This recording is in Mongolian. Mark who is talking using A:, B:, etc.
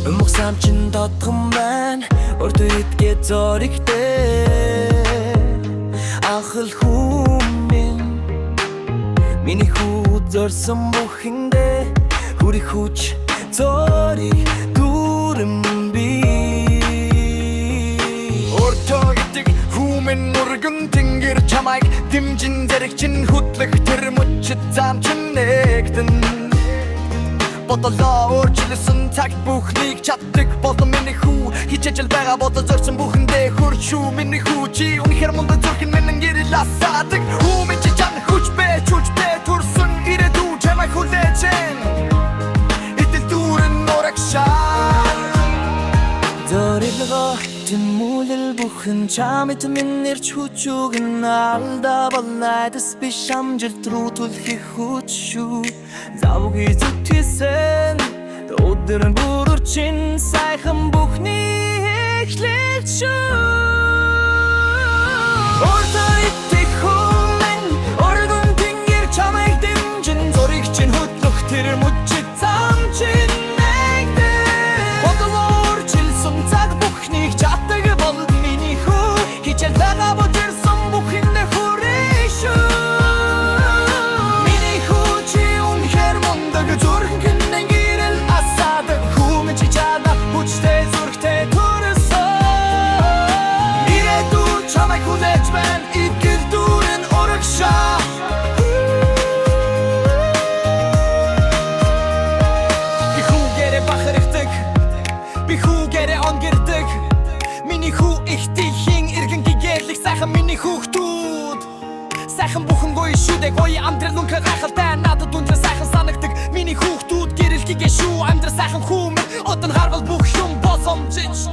A: Өмгсамчин дотгон байна Урд үедгээ зоригтэй Анхал хүмин Миний хүү зорсон бүхэндээ Хүрэх хүч зориг дүүрэн би Уртоо гэдэг хүмин мөргөн тэнгэр чамайг Дэмжин зэрэгчин хөтлөх тэр мөчөд замчин нэгтэн Бодолоо өөрчлөсөн цагт бүхнийг чаддаг Болон миний хүү хичээж л байгаа бодол зорьсон бүхэндээ хуршүү Миний хүү чи үнэхээр мундаг зүрхэн минь гэрэл асаадаг Хүү минь чи чам хүч бэ төрсөн ирээдүй чамайг хүлээжэн Итэл дүүрэн урагшаа Зорилгоо тэмүүлэл бүхэн чамд минь нэрч хүчүүгэн алдаа болнайдас биш амжилт руу түлхэх хүч шүү Завгүй зүтгэсэн өдөр бүрөр чин сайхан бүхний эхлэх шүү Ортой итгэх хүмэн оргон тэнгэр чамайг дэмжин зориг чин хөтлөх тэр мөчөд замчин нэгдэн Бодол өөрчилсөн цаг бүхнийг чаддаг бол миний хүү хичээл байгаа бодирсон бүхэндээ хүрэх шүү Миний хүү чи үнэхээр мундаг зүрхэн гэрэл асаадаг Хүмүн чи чадна хүчтэй зүрхтэй төрсөн Ирээдүй чамайг хүлээж байна итгэл дүүрэн урагшаа Би хүүгээрээ бахархдаг Би хүүгээрээ онгирдаг Миний хүү их тихийн иргэн гэгээлэх сайхан миний хүүхдүүд Сайхан бүхэн гоё шүдэг гоё амтрал үнхээр гайхалтай надад үндрэ сайхан санагдаг Миний хүүхдүүд гэрэл гэгээ шүү амтрал сайхан хүмүн Одон харвал бүх юм босомжиж